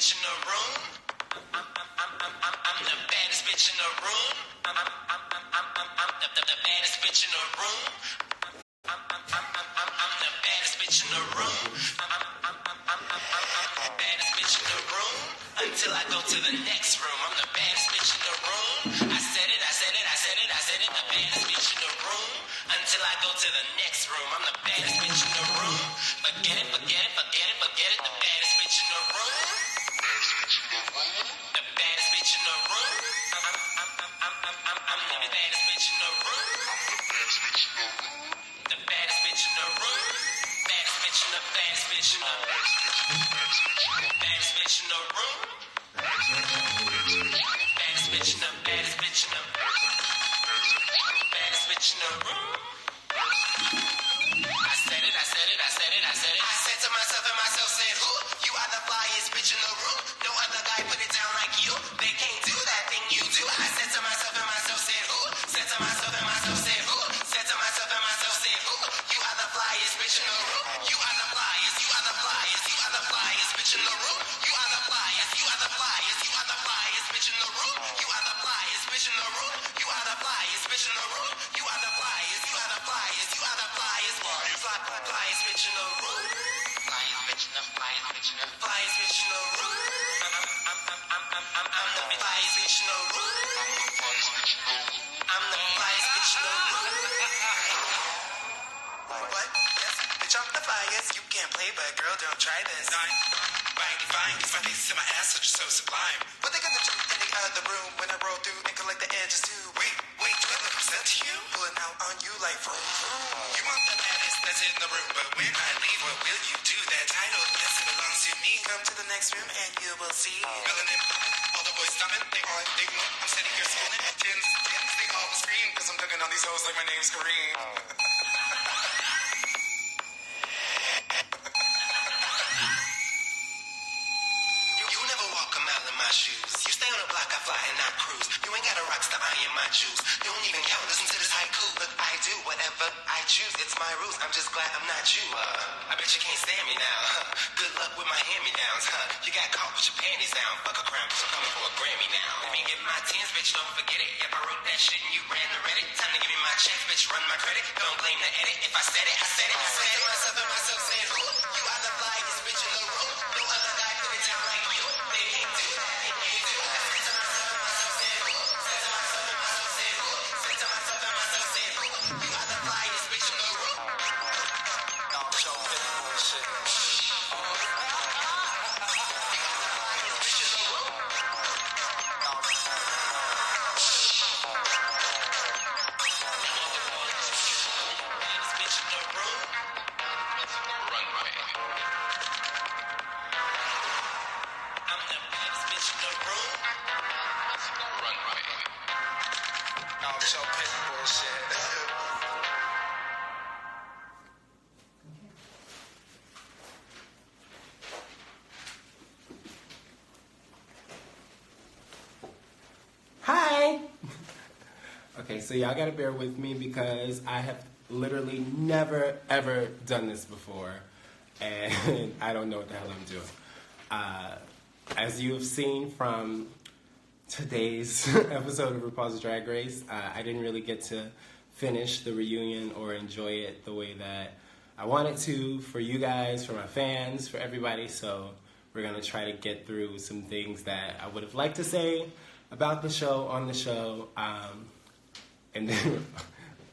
bitch in the room. I'm the baddest bitch in the room. I'm the baddest bitch in the room. I'm the baddest bitch in the room. I'm the baddest bitch in the room. Until I go to the next room. I'm the baddest bitch in the room. I said it. The baddest bitch in the room. Until I go to the next room. I'm the baddest bitch in the room. Forget it. The baddest bitch in the room. The baddest bitch in the room. I'm the baddest bitch in the room. The baddest bitch in the room. Baddest bitch in the baddest bitch in the baddest bitch in the room. Baddest bitch in the baddest bitch in the baddest bitch in the room. I said it. I said to myself and myself said, who? You are the flyest bitch in the room. No other guy put it down like you. They can't do that thing you do. I said to myself and myself said, who? Said to myself and myself said, who? Said to myself and myself said, who? You are the flyest bitch in the room. You are the flyest. You are the flyest. You are the flyest bitch in the room. You are the flyest. You are the flyest. You are the flyest bitch in the room. You are the flyest bitch in the room. You are the flyest bitch in the room. You are the flyest. You are the flyest. You are the flyest. Flyest bitch in the room. Flyest bitch in the flyest bitch in the flyest bitch in the room. I'm the flyest bitch in the room. I'm the flyest bitch in the room. What? Yes, bitch, I'm the flyest. You can't play, but girl, don't try this. Fine, cause my face is in my ass, so you're so sublime. What they gonna do in the other room when I roll through and collect the edges too? Wait, do I look upset to you? Pulling out on you like vroom, vroom. You want the baddest that's in the room, but when I leave, what will you do? That title, yes, it belongs to me. Come to the next room and you will see. Filling in, all the boys stopping, they want. I'm sitting here schooling, tins, they all scream, cause I'm dunking on these hoes like my name's Kareem. Shoes. You stay on the block, I fly and I cruise. You ain't got a rock star in my juice. You don't even count, listen to this haiku. Look, I do whatever I choose. It's my rules, I'm just glad I'm not you. I bet you can't stand me now. Good luck with my hand-me-downs, You got caught with your panties down. Fuck a crown, bitch, I'm coming for a Grammy now. Let me get my tens, bitch, don't forget it. Yep, I wrote that shit and you ran the Reddit. Time to give me my checks, bitch, run my credit. Don't blame the edit. If I said it, I said it. I said it myself and myself said, who? You are the flyest bitch in the room. No other guy put it down like you. They can't do that. Hi! Okay, so y'all gotta bear with me because I have literally never ever done this before and I don't know what the hell I'm doing. As you have seen from today's episode of RuPaul's Drag Race, I didn't really get to finish the reunion or enjoy it the way that I wanted to for you guys, for my fans, for everybody, so we're gonna try to get through some things that I would have liked to say about the show, on the show, and then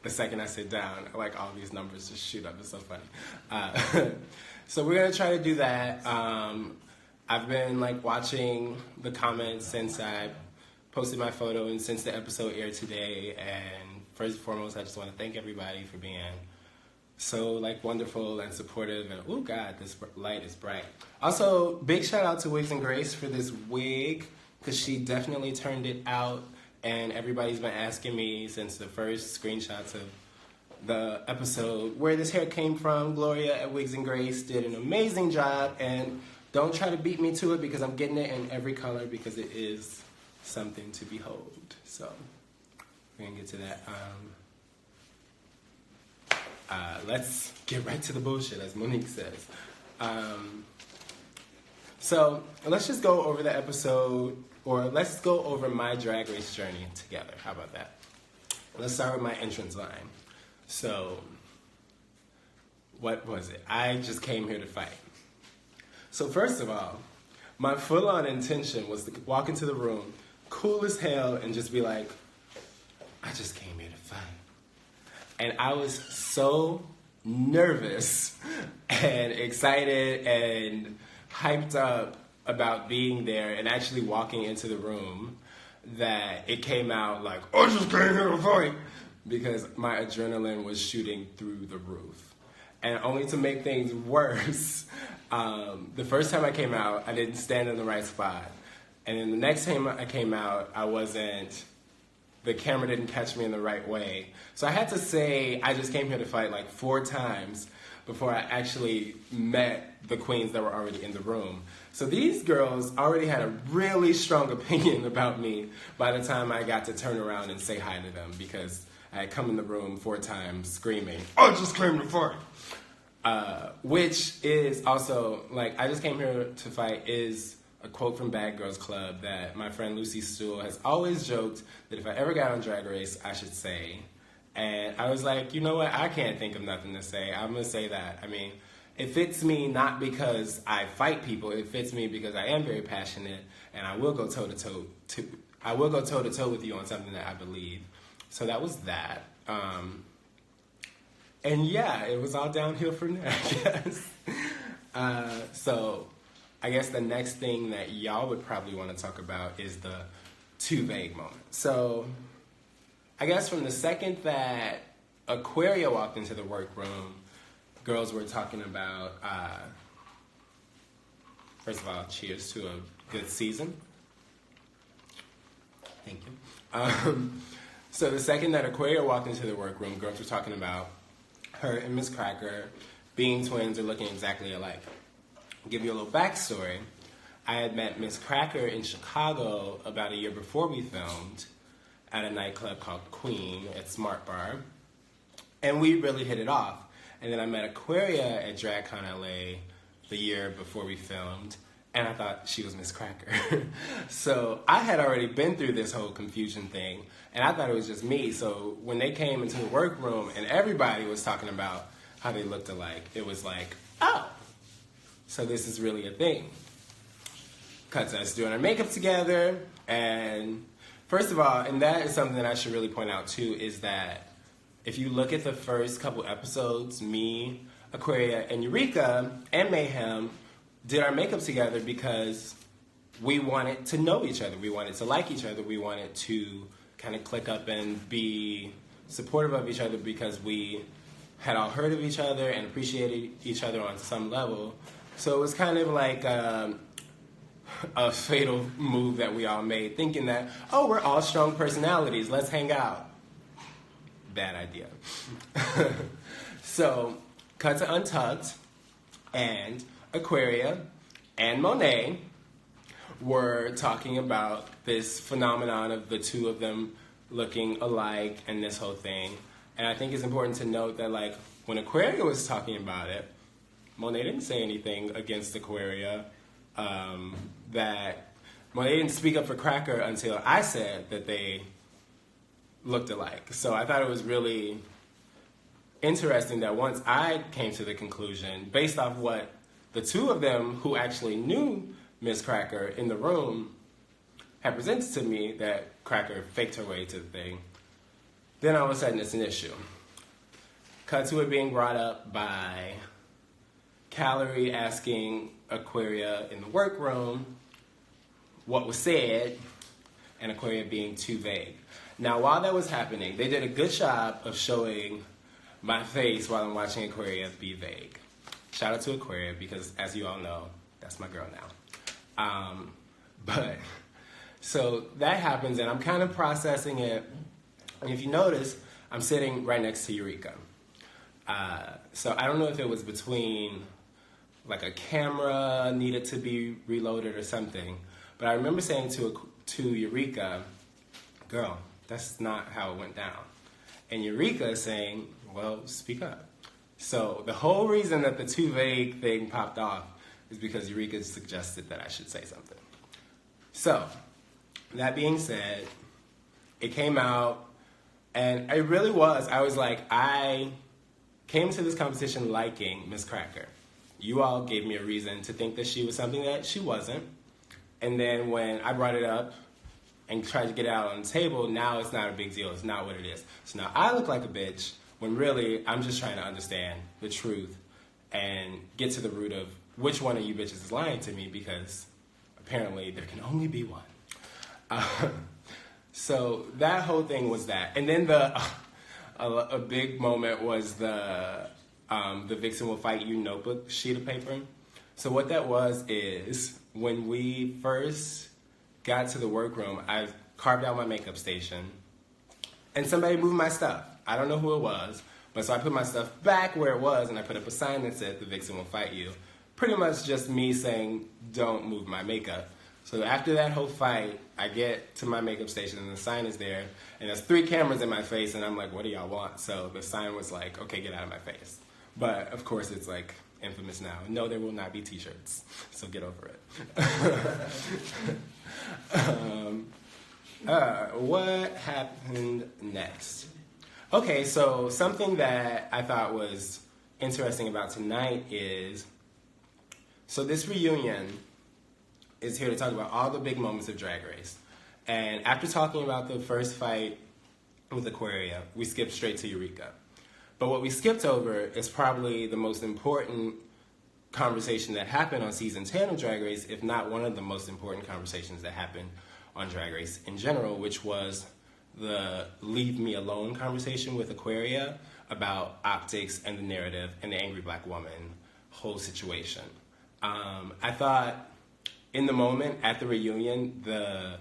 the second I sit down, like all these numbers just shoot up. It's so funny. So we're gonna try to do that. I've been like watching the comments since I posted my photo and since the episode aired today. And first and foremost, I just want to thank everybody for being so like wonderful and supportive. And oh God, this light is bright. Also, big shout out to Vixen for this wig, because she definitely turned it out, and everybody's been asking me since the first screenshots of the episode where this hair came from. Gloria at Wigs and Grace did an amazing job, and don't try to beat me to it because I'm getting it in every color because it is something to behold. So we're gonna get to that. Let's get right to the bullshit, as Monique says. So let's just go over the episode, or let's go over my Drag Race journey together. How about that? Let's start with my entrance line. So, what was it? I just came here to fight. So first of all, my full-on intention was to walk into the room, cool as hell, and just be like, I just came here to fight. And I was so nervous and excited and hyped up about being there and actually walking into the room that it came out like, I just came here to fight, because my adrenaline was shooting through the roof. And only to make things worse, the first time I came out, I didn't stand in the right spot. And then the next time I came out, the camera didn't catch me in the right way. So I had to say I just came here to fight like 4 times before I actually met the queens that were already in the room. So these girls already had a really strong opinion about me by the time I got to turn around and say hi to them, because I had come in the room 4 times screaming, I just came to fight. Which is also, like, I just came here to fight is a quote from Bad Girls Club that my friend Lucy Stool has always joked that if I ever got on Drag Race, I should say. And I was like, you know what? I can't think of nothing to say. I'm going to say that. I mean, it fits me not because I fight people. It fits me because I am very passionate, and I will go toe-to-toe with you on something that I believe. So that was that. And yeah, it was all downhill from there, I guess. So I guess the next thing that y'all would probably want to talk about is the too vague moment. So I guess from the second that Aquaria walked into the workroom, girls were talking about, first of all, cheers to a good season. Thank you. So the second that Aquaria walked into the workroom, girls were talking about her and Miss Cracker being twins or looking exactly alike. I'll give you a little backstory. I had met Miss Cracker in Chicago about a year before we filmed at a nightclub called Queen at Smart Bar. And we really hit it off. And then I met Aquaria at DragCon LA the year before we filmed, and I thought she was Miss Cracker. So I had already been through this whole confusion thing, and I thought it was just me. So when they came into the workroom and everybody was talking about how they looked alike, it was like, oh, so this is really a thing. Cut to us doing our makeup together, and first of all, and that is something that I should really point out too, is that if you look at the first couple episodes, me, Aquaria, and Eureka, and Mayhem did our makeup together because we wanted to know each other. We wanted to like each other. We wanted to kind of click up and be supportive of each other because we had all heard of each other and appreciated each other on some level. So it was kind of like a fatal move that we all made, thinking that, oh, we're all strong personalities. Let's hang out. Bad idea. So, cut to Untucked, and Aquaria and Monet were talking about this phenomenon of the two of them looking alike and this whole thing. And I think it's important to note that, like, when Aquaria was talking about it, Monet didn't say anything against Aquaria. That Monet didn't speak up for Cracker until I said that they looked alike. So I thought it was really interesting that once I came to the conclusion, based off what the two of them who actually knew Miss Cracker in the room had presented to me, that Cracker faked her way to the thing, then all of a sudden it's an issue. Cut to it being brought up by Calorie asking Aquaria in the workroom what was said, and Aquaria being too vague. Now, while that was happening, they did a good job of showing my face while I'm watching Aquaria be vague. Shout out to Aquaria, because as you all know, that's my girl now. But, so that happens, and I'm kind of processing it. And if you notice, I'm sitting right next to Eureka. So I don't know if it was between, like, a camera needed to be reloaded or something, but I remember saying to Eureka, girl, that's not how it went down. And Eureka is saying, well, speak up. So the whole reason that the too vague thing popped off is because Eureka suggested that I should say something. So, that being said, it came out, and it really was. I was like, I came to this competition liking Miss Cracker. You all gave me a reason to think that she was something that she wasn't. And then when I brought it up and tried to get it out on the table, now it's not a big deal. It's not what it is. So now I look like a bitch when really I'm just trying to understand the truth and get to the root of which one of you bitches is lying to me, because apparently there can only be one. So that whole thing was that. And then a big moment was the Vixen Will Fight You notebook sheet of paper. So what that was is, when we first got to the workroom, I carved out my makeup station, and somebody moved my stuff. I don't know who it was, but so I put my stuff back where it was, and I put up a sign that said, "The Vixen Will Fight You." Pretty much just me saying, don't move my makeup. So after that whole fight, I get to my makeup station, and the sign is there, and there's 3 cameras in my face, and I'm like, what do y'all want? So the sign was like, okay, get out of my face. But of course it's like infamous now. No, there will not be t-shirts, so get over it. What happened next? Okay, so something that I thought was interesting about tonight is, so this reunion is here to talk about all the big moments of Drag Race. And after talking about the first fight with Aquaria, we skipped straight to Eureka. But what we skipped over is probably the most important conversation that happened on season 10 of Drag Race, if not one of the most important conversations that happened on Drag Race in general, which was the leave me alone conversation with Aquaria about optics and the narrative and the angry black woman whole situation. I thought in the moment at the reunion, the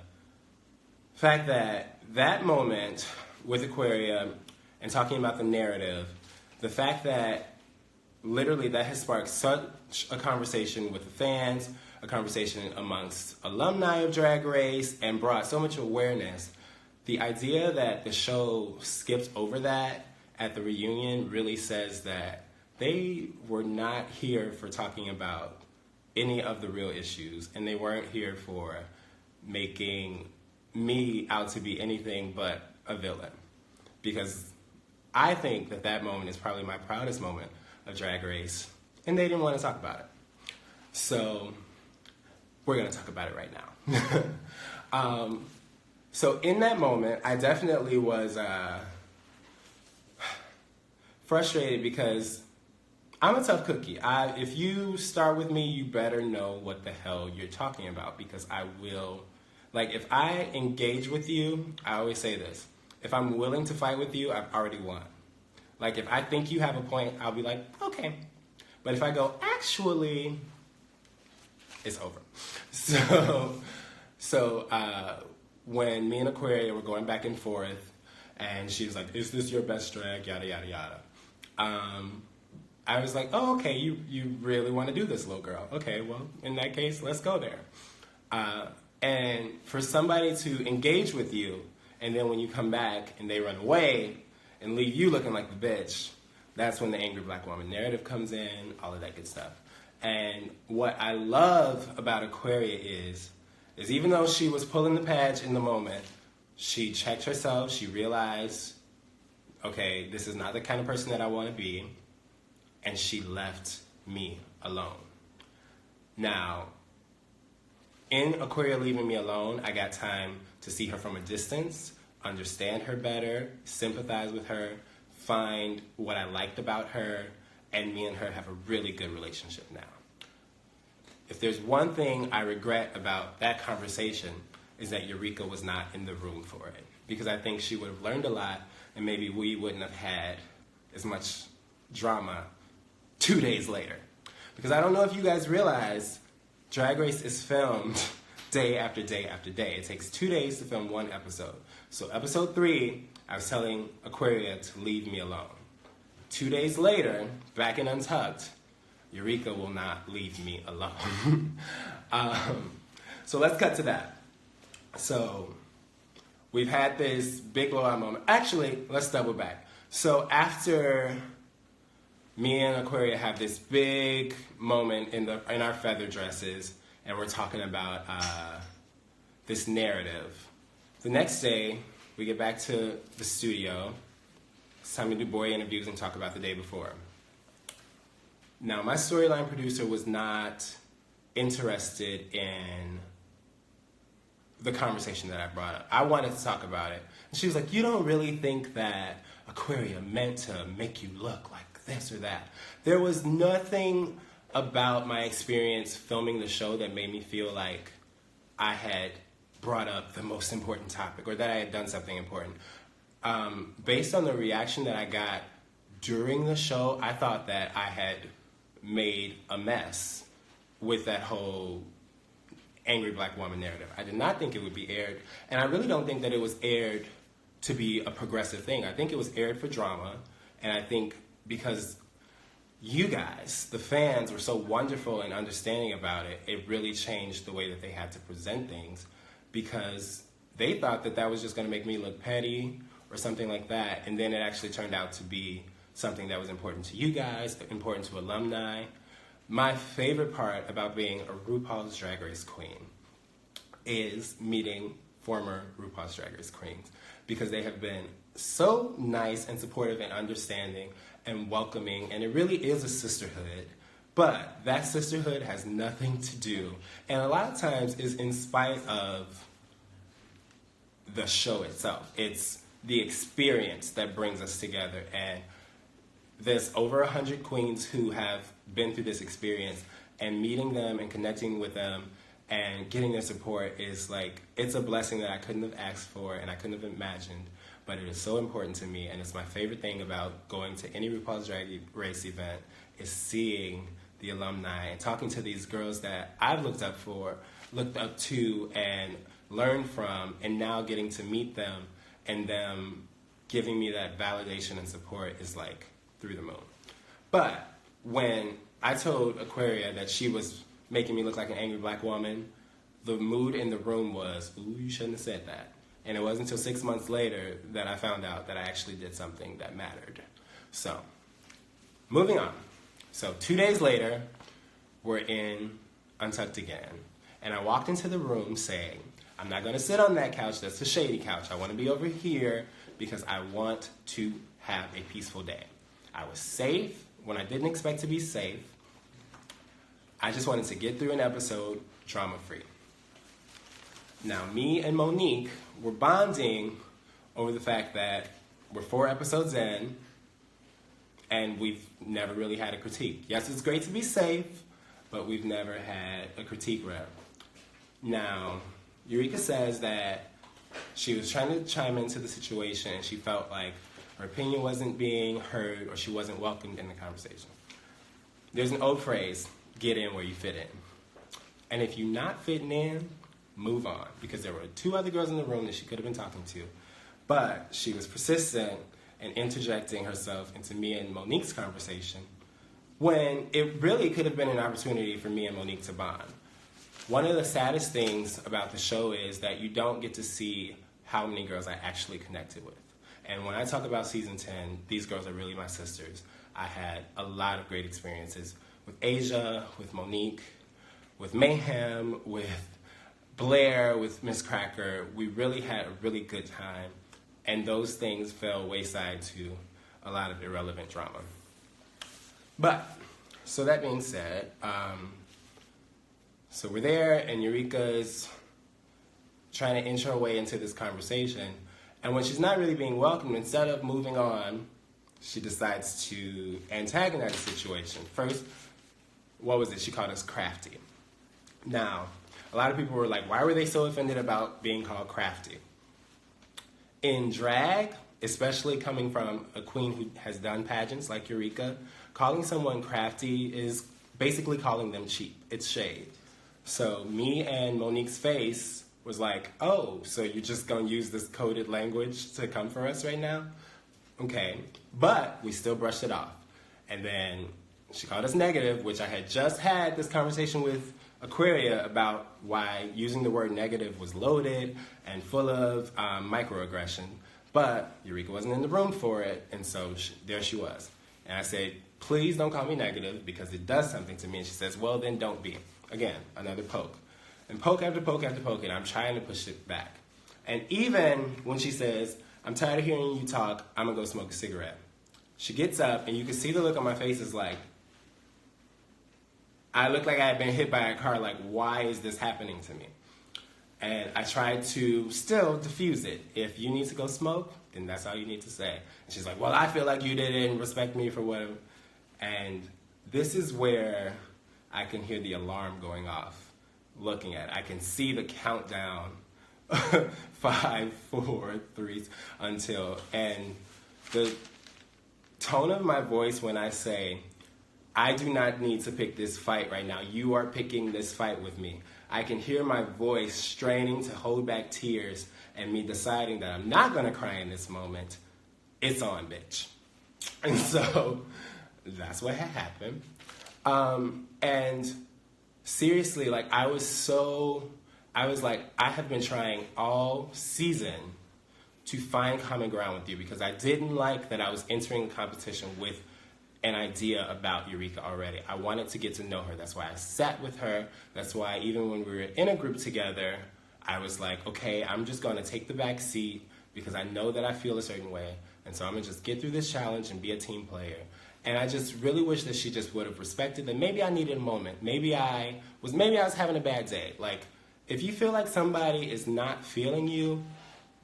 fact that that moment with Aquaria and talking about the narrative, the fact that literally that has sparked such a conversation with the fans, a conversation amongst alumni of Drag Race, and brought so much awareness. The idea that the show skipped over that at the reunion really says that they were not here for talking about any of the real issues, and they weren't here for making me out to be anything but a villain. Because I think that that moment is probably my proudest moment of Drag Race, and they didn't want to talk about it. So we're going to talk about it right now. So in that moment, I definitely was frustrated because I'm a tough cookie. If you start with me, you better know what the hell you're talking about, because I will, like, if I engage with you, I always say this, if I'm willing to fight with you, I've already won. Like, if I think you have a point, I'll be like, okay. But if I go, actually, it's over. So when me and Aquaria were going back and forth, and she was like, is this your best drag, yada, yada, yada. I was like, oh, okay, you really want to do this, little girl. Okay, well, in that case, let's go there. And for somebody to engage with you, and then when you come back and they run away and leave you looking like the bitch, that's when the angry black woman narrative comes in, all of that good stuff. And what I love about Aquaria is even though she was pulling the patch in the moment, she checked herself, she realized, okay, this is not the kind of person that I want to be, and she left me alone. Now, in Aquaria leaving me alone, I got time to see her from a distance, understand her better, sympathize with her, find what I liked about her, and me and her have a really good relationship now. If there's one thing I regret about that conversation, is that Eureka was not in the room for it. Because I think she would have learned a lot, and maybe we wouldn't have had as much drama 2 days later. Because I don't know if you guys realize, Drag Race is filmed day after day after day. It takes 2 days to film one episode. So episode 3, I was telling Aquaria to leave me alone. 2 days later, back in Untucked, Eureka will not leave me alone. So let's cut to that. So we've had this big blowout moment. Actually, let's double back. So after me and Aquaria have this big moment in our feather dresses, and we're talking about this narrative. The next day, we get back to the studio. It's time to do boy interviews and talk about the day before. Now, my storyline producer was not interested in the conversation that I brought up. I wanted to talk about it. And she was like, you don't really think that Aquaria meant to make you look like this or that. There was nothing about my experience filming the show that made me feel like I had brought up the most important topic or that I had done something important. Based on the reaction that I got during the show, I thought that I had made a mess with that whole angry black woman narrative. I did not think it would be aired, and I really don't think that it was aired to be a progressive thing. I think it was aired for drama, and I think because you guys, the fans, were so wonderful and understanding about it, it really changed the way that they had to present things, because they thought that that was just going to make me look petty or something like that, and then it actually turned out to be something that was important to you guys, important to alumni. My favorite part about being a RuPaul's Drag Race queen is meeting former RuPaul's Drag Race queens, because they have been so nice and supportive and understanding and welcoming, and it really is a sisterhood. But that sisterhood has nothing to do, and a lot of times is in spite of the show itself. It's the experience that brings us together, and there's over 100 queens who have been through this experience, and meeting them and connecting with them and getting their support is like, it's a blessing that I couldn't have asked for and I couldn't have imagined, but it is so important to me, and it's my favorite thing about going to any RuPaul's Drag Race event is seeing the alumni and talking to these girls that I've looked up to and learned from, and now getting to meet them and them giving me that validation and support is like through the moon. But when I told Aquaria that she was making me look like an angry black woman, the mood in the room was, ooh, you shouldn't have said that. And it wasn't until 6 months later that I found out that I actually did something that mattered. So, moving on. So 2 days later, we're in Untucked again. And I walked into the room saying, I'm not going to sit on that couch. That's the shady couch. I want to be over here because I want to have a peaceful day. I was safe when I didn't expect to be safe. I just wanted to get through an episode drama-free. Now, me and Monique were bonding over the fact that we're 4 episodes in, and we've never really had a critique. Yes, it's great to be safe, but we've never had a critique rep. Now, Eureka says that she was trying to chime into the situation, and she felt like her opinion wasn't being heard or she wasn't welcomed in the conversation. There's an old phrase, get in where you fit in. And if you're not fitting in, move on, because there were 2 other girls in the room that she could have been talking to, but she was persistent in interjecting herself into me and Monique's conversation when it really could have been an opportunity for me and Monique to bond. One of the saddest things about the show is that you don't get to see how many girls I actually connected with. And when I talk about season 10, these girls are really my sisters. I had a lot of great experiences with Asia, with Monique, with Mayhem, with Blair, with Miss Cracker. We really had a really good time, and those things fell wayside to a lot of irrelevant drama. But, so that being said, so we're there, and Eureka's trying to inch her way into this conversation, and when she's not really being welcomed, instead of moving on, she decides to antagonize the situation. First, what was it? She called us crafty. Now, a lot of people were like, why were they so offended about being called crafty? In drag, especially coming from a queen who has done pageants like Eureka, calling someone crafty is basically calling them cheap. It's shade. So me and Monique's face was like, oh, so you're just going to use this coded language to come for us right now? Okay. But we still brushed it off. And then she called us negative, which I had just had this conversation with Aquaria about why using the word negative was loaded and full of microaggression. But Eureka wasn't in the room for it, and so there she was. And I said, please don't call me negative because it does something to me. And she says, well, then don't be. Again, another poke. And poke after poke after poke, and I'm trying to push it back. And even when she says, I'm tired of hearing you talk, I'm going to go smoke a cigarette. She gets up, and you can see the look on my face is like, I look like I had been hit by a car, like, why is this happening to me? And I tried to still diffuse it. If you need to go smoke, then that's all you need to say. And she's like, well, I feel like you didn't respect me for whatever. And this is where I can hear the alarm going off, looking at it. I can see the countdown, 5, 4, 3, until, and the tone of my voice when I say, I do not need to pick this fight right now. You are picking this fight with me. I can hear my voice straining to hold back tears and me deciding that I'm not going to cry in this moment. It's on, bitch. And so that's what had happened. And seriously, like, I was like, I have been trying all season to find common ground with you because I didn't like that I was entering a competition with an idea about Eureka already. I wanted to get to know her. That's why I sat with her. That's why even when we were in a group together, I was like, okay, I'm just going to take the back seat because I know that I feel a certain way. And so I'm going to just get through this challenge and be a team player. And I just really wish that she just would have respected that maybe I needed a moment. Maybe I was having a bad day. Like, if you feel like somebody is not feeling you,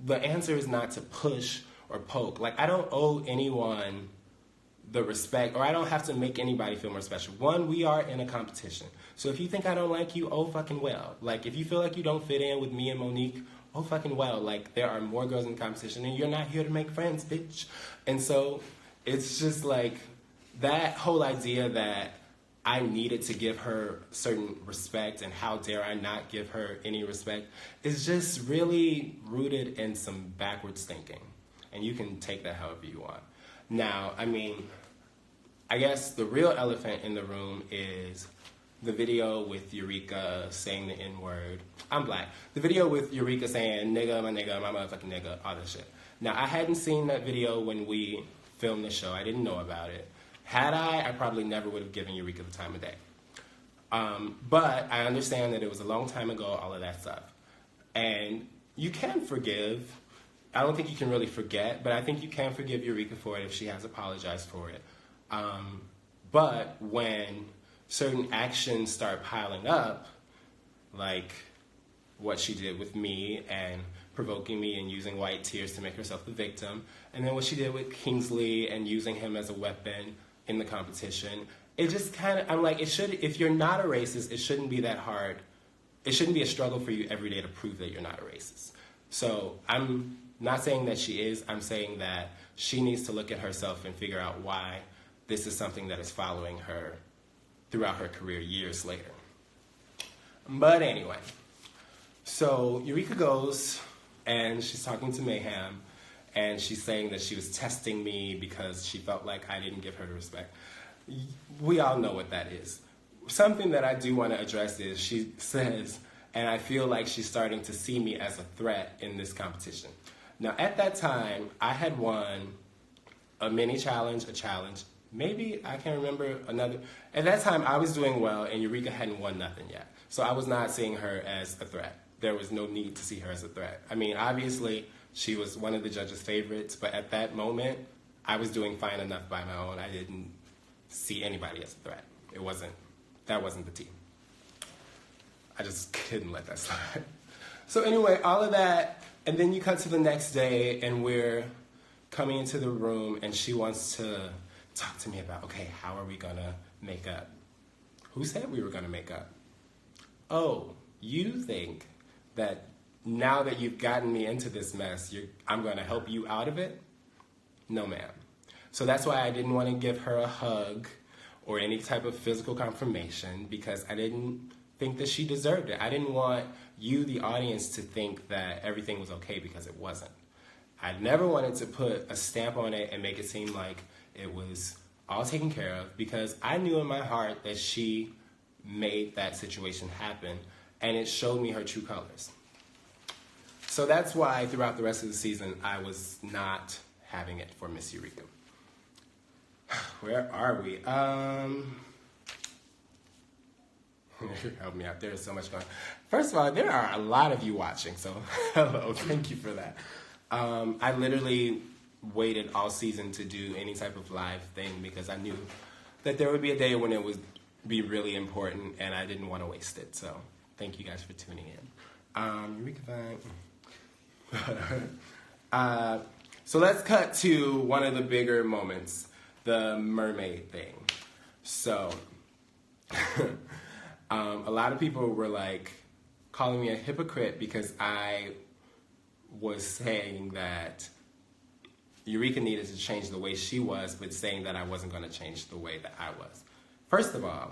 the answer is not to push or poke. Like, I don't owe anyone the respect, or I don't have to make anybody feel more special. One, we are in a competition. So if you think I don't like you, oh fucking well. Like, if you feel like you don't fit in with me and Monique, oh fucking well. Like, there are more girls in the competition, and you're not here to make friends, bitch. And so it's just like that whole idea that I needed to give her certain respect, and how dare I not give her any respect, is just really rooted in some backwards thinking. And you can take that however you want. Now, I mean, I guess the real elephant in the room is the video with Eureka saying the N-word. I'm black. The video with Eureka saying, nigga, my motherfucking nigga, all that shit. Now, I hadn't seen that video when we filmed the show. I didn't know about it. Had I probably never would have given Eureka the time of day. But I understand that it was a long time ago, all of that stuff. And you can forgive. I don't think you can really forget, but I think you can forgive Eureka for it if she has apologized for it. But when certain actions start piling up, like what she did with me and provoking me and using white tears to make herself the victim, and then what she did with Kingsley and using him as a weapon in the competition, it just kind of, I'm like, if you're not a racist, it shouldn't be that hard. It shouldn't be a struggle for you every day to prove that you're not a racist. So I'm not saying that she is. I'm saying that she needs to look at herself and figure out why this is something that is following her throughout her career years later. But anyway, so Eureka goes and she's talking to Mayhem, and she's saying that she was testing me because she felt like I didn't give her the respect. We all know what that is. Something that I do want to address is she says, and I feel like she's starting to see me as a threat in this competition. Now, at that time, I had won a mini challenge, a challenge. Maybe, I can't remember, another. At that time, I was doing well, and Eureka hadn't won nothing yet. So I was not seeing her as a threat. There was no need to see her as a threat. I mean, obviously, she was one of the judges' favorites, but at that moment, I was doing fine enough by my own. I didn't see anybody as a threat. That wasn't the team. I just couldn't let that slide. So anyway, all of that, and then you cut to the next day, and we're coming into the room, and she wants to talk to me about, okay, how are we gonna make up? Who said we were gonna make up? Oh, you think that now that you've gotten me into this mess, I'm gonna help you out of it? No, ma'am. So that's why I didn't want to give her a hug or any type of physical confirmation, because I didn't think that she deserved it. I didn't want you, the audience, to think that everything was okay, because it wasn't. I never wanted to put a stamp on it and make it seem like it was all taken care of, because I knew in my heart that she made that situation happen, and it showed me her true colors. So that's why throughout the rest of the season, I was not having it for Miss Eureka. Where are we? Help me out. There's so much going on. First of all, there are a lot of you watching, so hello. Thank you for that. I literally waited all season to do any type of live thing because I knew that there would be a day when it would be really important and I didn't want to waste it. So thank you guys for tuning in. Eureka Vine. So let's cut to one of the bigger moments, the mermaid thing. So a lot of people were like calling me a hypocrite because I was saying that Eureka needed to change the way she was, but saying that I wasn't going to change the way that I was. First of all,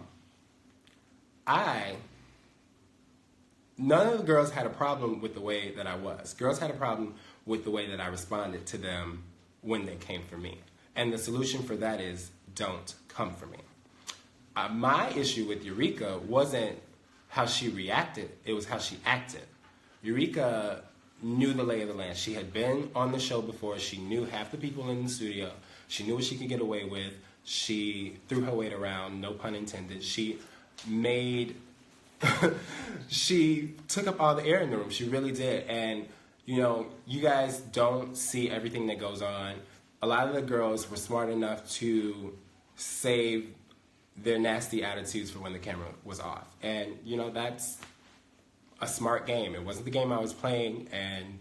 none of the girls had a problem with the way that I was. Girls had a problem with the way that I responded to them when they came for me. And the solution for that is don't come for me. My issue with Eureka wasn't how she reacted, it was how she acted. Eureka knew the lay of the land. She had been on the show before. She knew half the people in the studio. She knew what she could get away with. She threw her weight around, no pun intended. She took up all the air in the room. She really did. And, you know, you guys don't see everything that goes on. A lot of the girls were smart enough to save their nasty attitudes for when the camera was off. And, you know, that's a smart game. It wasn't the game I was playing, and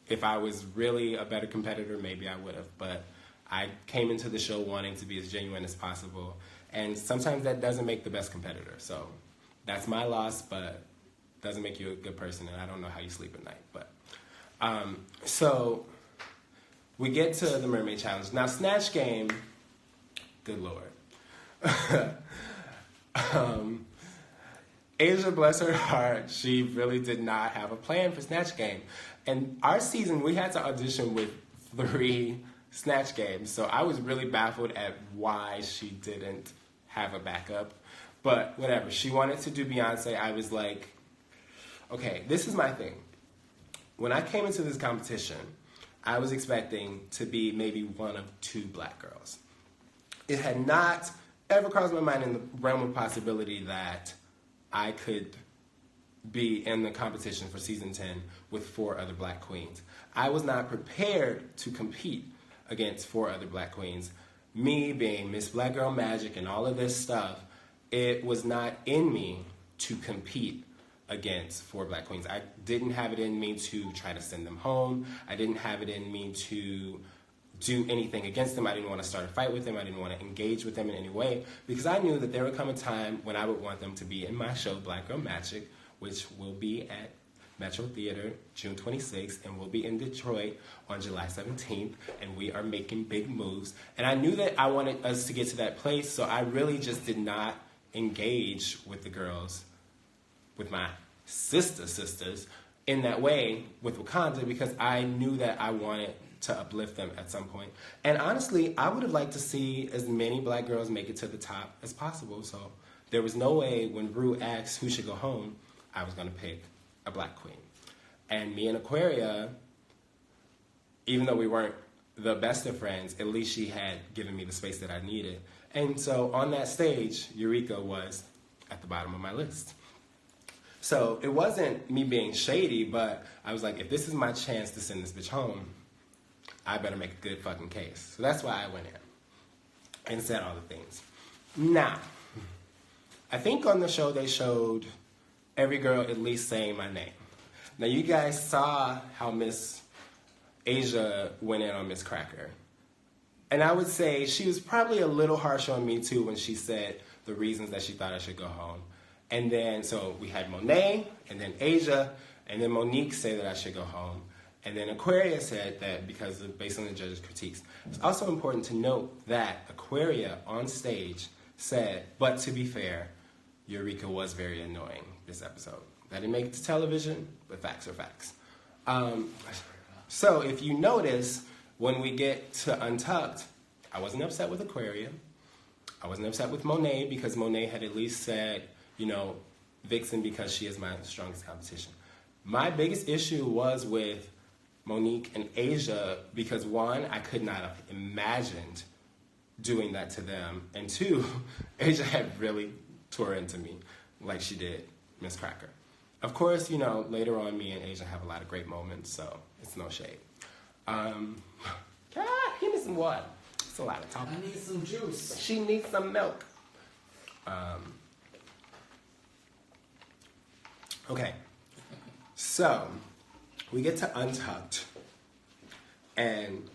if I was really a better competitor, maybe I would have. But I came into the show wanting to be as genuine as possible, and sometimes that doesn't make the best competitor. So that's my loss, but doesn't make you a good person, and I don't know how you sleep at night. But so we get to the Mermaid Challenge. Now, Snatch Game, good Lord. Asia, bless her heart, she really did not have a plan for Snatch Game. And our season, we had to audition with 3 Snatch Games. So I was really baffled at why she didn't have a backup. But whatever, she wanted to do Beyonce. I was like, okay, this is my thing. When I came into this competition, I was expecting to be maybe one of 2 black girls. It had not ever crossed my mind in the realm of possibility that I could be in the competition for season 10 with 4 other black queens. I was not prepared to compete against 4 other black queens. Me being Miss Black Girl Magic and all of this stuff, it was not in me to compete against 4 black queens. I didn't have it in me to try to send them home. I didn't have it in me to do anything against them. I didn't want to start a fight with them. I didn't want to engage with them in any way because I knew that there would come a time when I would want them to be in my show, Black Girl Magic, which will be at Metro Theater June 26th and will be in Detroit on July 17th, and we are making big moves. And I knew that I wanted us to get to that place, so I really just did not engage with the girls, with my sisters, in that way with Wakanda because I knew that I wanted to uplift them at some point. And honestly, I would have liked to see as many black girls make it to the top as possible. So there was no way when Rue asked who should go home, I was going to pick a black queen. And me and Aquaria, even though we weren't the best of friends, at least she had given me the space that I needed. And so on that stage, Eureka was at the bottom of my list. So it wasn't me being shady, but I was like, if this is my chance to send this bitch home, I better make a good fucking case. So that's why I went in and said all the things. Now, I think on the show they showed every girl at least saying my name. Now you guys saw how Miss Asia went in on Miss Cracker. And I would say she was probably a little harsh on me too when she said the reasons that she thought I should go home. And then, so we had Monet, and then Asia, and then Monique said that I should go home. And then Aquaria said that because based on the judges' critiques. It's also important to note that Aquaria on stage said, but to be fair, Eureka was very annoying this episode. That didn't make it to television, but facts are facts. So if you notice, when we get to Untucked, I wasn't upset with Aquaria. I wasn't upset with Monet because Monet had at least said, you know, Vixen because she is my strongest competition. My biggest issue was with Monique and Asia because, one, I could not have imagined doing that to them. And two, Asia had really tore into me like she did Miss Cracker. Of course, you know, later on, me and Asia have a lot of great moments, so it's no shade. God, give me some water. It's a lot of talking. I need some juice. She needs some milk. Okay, so we get to Untucked, and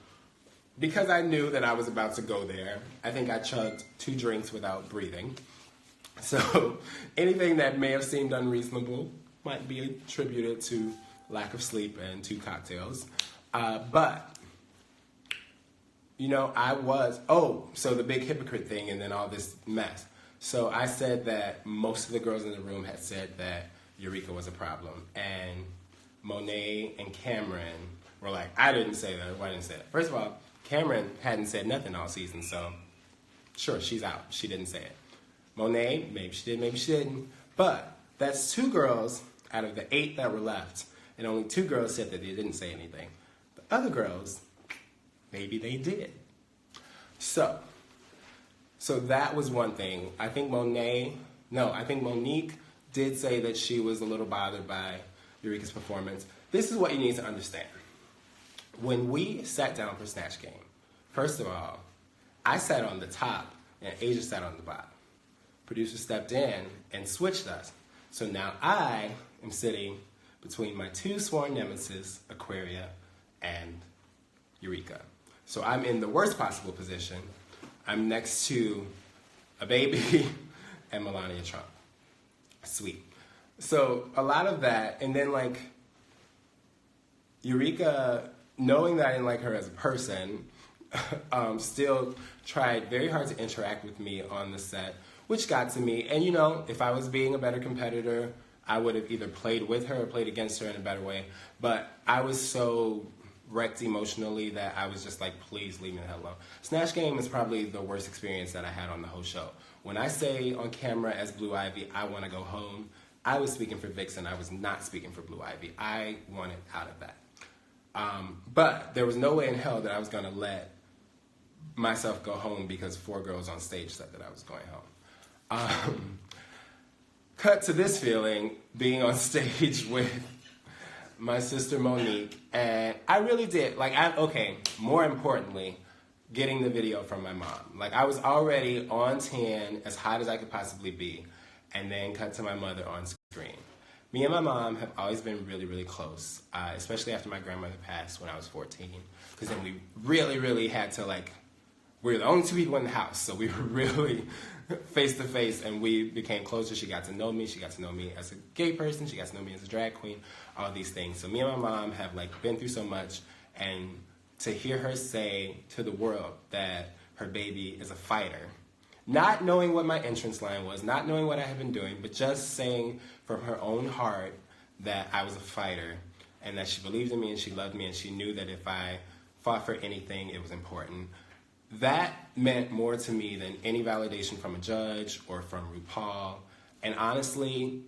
because I knew that I was about to go there, I think I chugged 2 drinks without breathing. So anything that may have seemed unreasonable might be attributed to lack of sleep and 2 cocktails. But, you know, so the big hypocrite thing and then all this mess. So I said that most of the girls in the room had said that Eureka was a problem. And Monet and Cameron were like, I didn't say that. Why didn't say that? First of all, Cameron hadn't said nothing all season, so sure, she's out. She didn't say it. Monet, maybe she did, maybe she didn't. But that's 2 girls out of the 8 that were left, and only 2 girls said that they didn't say anything. The other girls, maybe they did. So that was one thing. I think Monique did say that she was a little bothered by Eureka's performance. This is what you need to understand. When we sat down for Snatch Game, first of all, I sat on the top and Asia sat on the bottom. Producer stepped in and switched us. So now I am sitting between my 2 sworn nemesis, Aquaria and Eureka. So I'm in the worst possible position. I'm next to a baby and Melania Trump. Sweet. So a lot of that, and then like Eureka, knowing that I didn't like her as a person, still tried very hard to interact with me on the set, which got to me. And you know, if I was being a better competitor, I would have either played with her or played against her in a better way. But I was so wrecked emotionally that I was just like, please leave me the hell alone. Snatch Game is probably the worst experience that I had on the whole show. When I say on camera as Blue Ivy, I want to go home, I was speaking for Vixen. I was not speaking for Blue Ivy. I wanted out of that. But there was no way in hell that I was going to let myself go home because 4 girls on stage said that I was going home. Cut to this feeling, being on stage with my sister Monique, and I really did, more importantly, getting the video from my mom. Like, I was already on 10, as hot as I could possibly be, and then cut to my mother on screen. Me and my mom have always been really, really close, especially after my grandmother passed when I was 14, because then we really, really had to, we were the only 2 people in the house, so we were really face to face, and we became closer. She got to know me. She got to know me as a gay person. She got to know me as a drag queen, all these things. So me and my mom have, been through so much, and to hear her say to the world that her baby is a fighter, not knowing what my entrance line was, not knowing what I had been doing, but just saying from her own heart that I was a fighter and that she believed in me and she loved me and she knew that if I fought for anything, it was important. That meant more to me than any validation from a judge or from RuPaul. And honestly,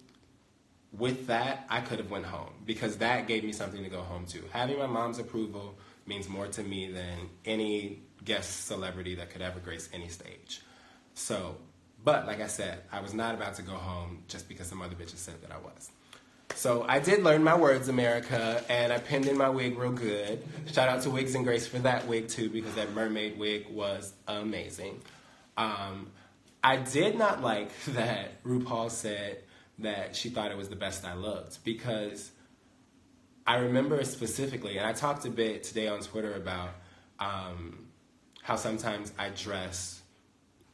with that, I could have went home because that gave me something to go home to. Having my mom's approval means more to me than any guest celebrity that could ever grace any stage. So, but like I said, I was not about to go home just because some other bitches said that I was. So I did learn my words, America, and I pinned in my wig real good. Shout out to Wigs and Grace for that wig too, because that mermaid wig was amazing. I did not like that RuPaul said that she thought it was the best I looked, because I remember specifically, and I talked a bit today on Twitter about how sometimes I dress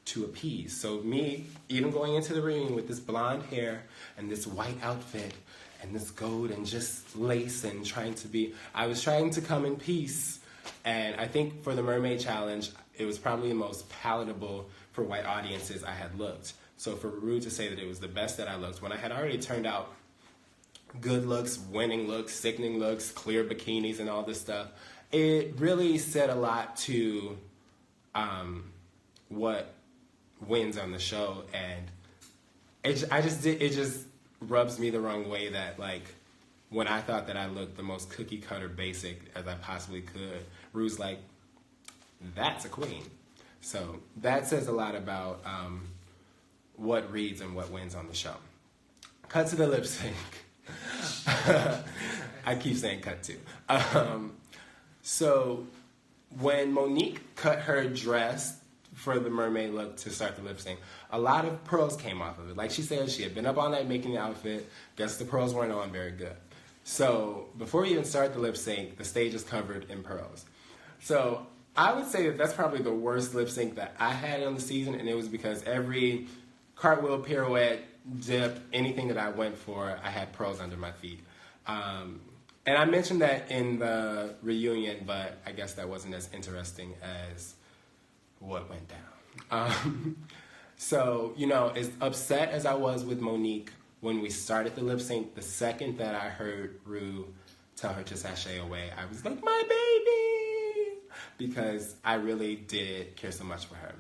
to appease. So me, even going into the reunion with this blonde hair and this white outfit and this gold and just lace and I was trying to come in peace. And I think for the Mermaid Challenge, it was probably the most palatable for white audiences I had looked. So for Ru to say that it was the best that I looked, when I had already turned out good looks, winning looks, sickening looks, clear bikinis and all this stuff, it really said a lot to what wins on the show. And it just rubs me the wrong way that, when I thought that I looked the most cookie cutter basic as I possibly could, Ru's like, that's a queen. So that says a lot about what reads and what wins on the show. Cut to the lip sync. I keep saying cut to. So when Monique cut her dress for the mermaid look to start the lip sync, a lot of pearls came off of it. Like she said, she had been up all night making the outfit. Guess the pearls weren't on very good. So before you even start the lip sync, the stage is covered in pearls. So I would say that that's probably the worst lip sync that I had on the season, and it was because every cartwheel, pirouette, dip, anything that I went for, I had pearls under my feet. And I mentioned that in the reunion, but I guess that wasn't as interesting as what went down. So, you know, as upset as I was with Monique when we started the lip sync, the second that I heard Rue tell her to sashay away, I was like, my baby! Because I really did care so much for her.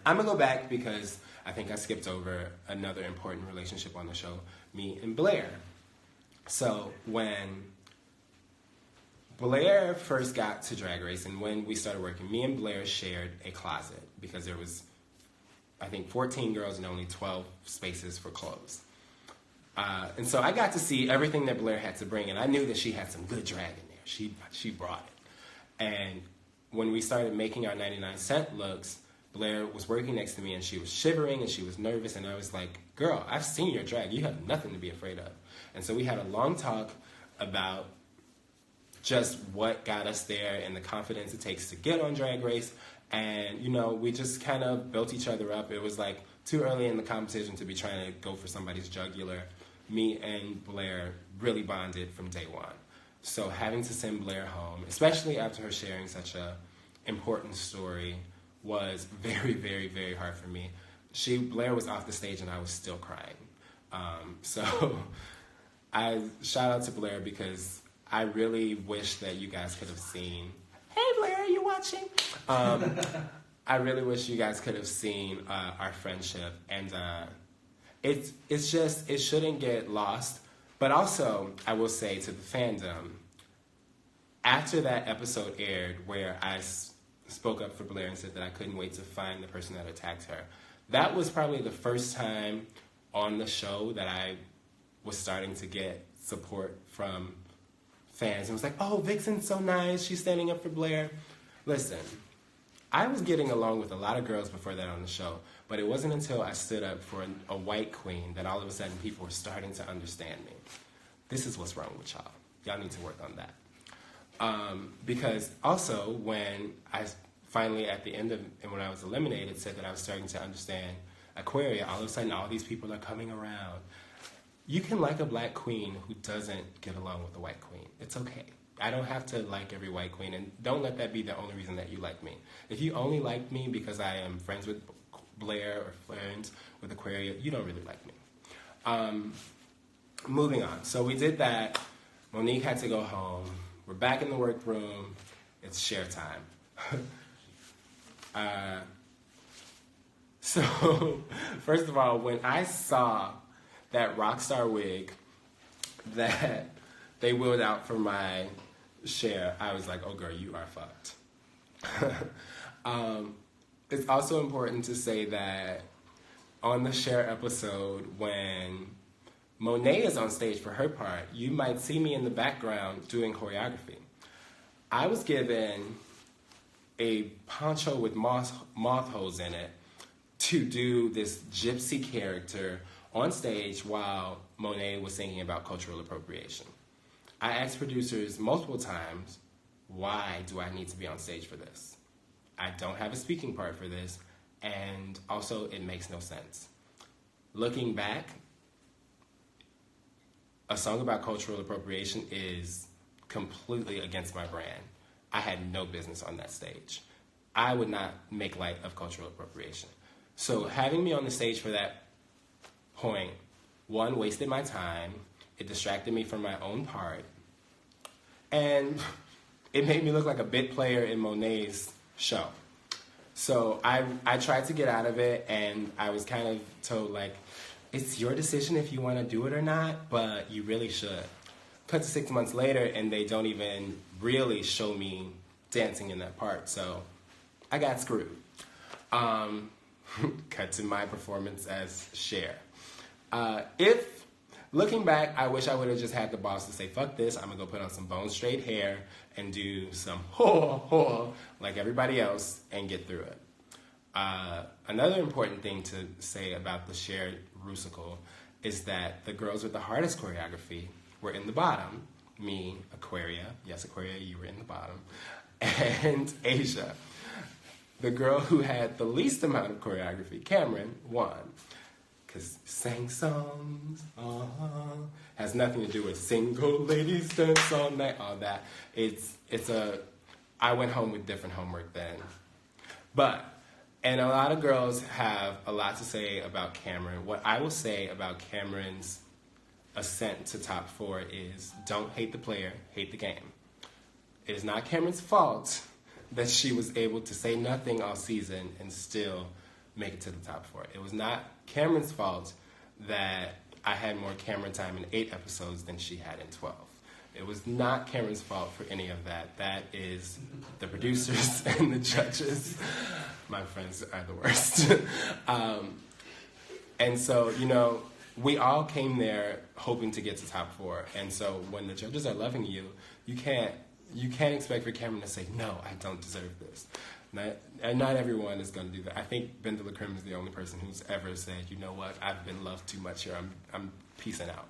I'm gonna go back because I think I skipped over another important relationship on the show, me and Blair. So when Blair first got to Drag Race and when we started working, me and Blair shared a closet because there was, I think, 14 girls and only 12 spaces for clothes. And so I got to see everything that Blair had to bring, and I knew that she had some good drag in there. She brought it. And when we started making our 99-cent looks, Blair was working next to me, and she was shivering, and she was nervous, and I was like, girl, I've seen your drag. You have nothing to be afraid of. And so we had a long talk about just what got us there and the confidence it takes to get on Drag Race. And, you know, we just kind of built each other up. It was like too early in the competition to be trying to go for somebody's jugular. Me and Blair really bonded from day one. So having to send Blair home, especially after her sharing such a important story, was very, very, very hard for me. Blair was off the stage and I was still crying. So I shout out to Blair because I really wish that you guys could have seen. Hey Blair, are you watching? I really wish you guys could have seen our friendship, and it's just, it shouldn't get lost. But also, I will say to the fandom, after that episode aired where I spoke up for Blair and said that I couldn't wait to find the person that attacked her, that was probably the first time on the show that I was starting to get support from fans. It was like, oh, Vixen's so nice, she's standing up for Blair. Listen, I was getting along with a lot of girls before that on the show, but it wasn't until I stood up for a white queen that all of a sudden people were starting to understand me. This is what's wrong with y'all. Y'all need to work on that. Because also when I finally at the end of, and when I was eliminated, said that I was starting to understand Aquaria, all of a sudden all these people are coming around. You can like a black queen who doesn't get along with a white queen. It's okay. I don't have to like every white queen, and don't let that be the only reason that you like me. If you only like me because I am friends with Blair or friends with Aquaria, you don't really like me. Moving on. So we did that. Monique had to go home. We're back in the workroom. It's share time. So, first of all, when I saw that Rockstar wig that they wheeled out for my share, I was like, oh girl, you are fucked. It's also important to say that on the share episode, when Monet is on stage for her part, you might see me in the background doing choreography. I was given a poncho with moth holes in it to do this gypsy character on stage while Monet was singing about cultural appropriation. I asked producers multiple times, why do I need to be on stage for this? I don't have a speaking part for this, and also it makes no sense. Looking back, a song about cultural appropriation is completely against my brand. I had no business on that stage. I would not make light of cultural appropriation. So having me on the stage for that point, one, wasted my time, it distracted me from my own part, and it made me look like a bit player in Monet's show. So I tried to get out of it, and I was kind of told, like, it's your decision if you want to do it or not, but you really should. Cut to 6 months later, and they don't even really show me dancing in that part, so I got screwed. Cut to my performance as Cher. If, looking back, I wish I would have just had the boss to say, fuck this, I'm going to go put on some bone straight hair and do some ho like everybody else and get through it. Another important thing to say about the Cher Rusical is that the girls with the hardest choreography were in the bottom. Me, Aquaria, yes, Aquaria, you were in the bottom, and Asia. The girl who had the least amount of choreography, Cameron, won. Because sang songs, has nothing to do with single ladies dance all night, all that. I went home with different homework then. And a lot of girls have a lot to say about Cameron. What I will say about Cameron's ascent to top 4 is don't hate the player, hate the game. It is not Cameron's fault that she was able to say nothing all season and still make it to the top 4. It was not Cameron's fault that I had more Cameron time in 8 episodes than she had in 12. It was not Cameron's fault for any of that. That is the producers and the judges. My friends are the worst. And so, we all came there hoping to get to top 4. And so when the judges are loving you, you can't expect for Cameron to say, no, I don't deserve this. Not everyone is going to do that. I think Ben de la Creme is the only person who's ever said, you know what, I've been loved too much here. I'm peacing out.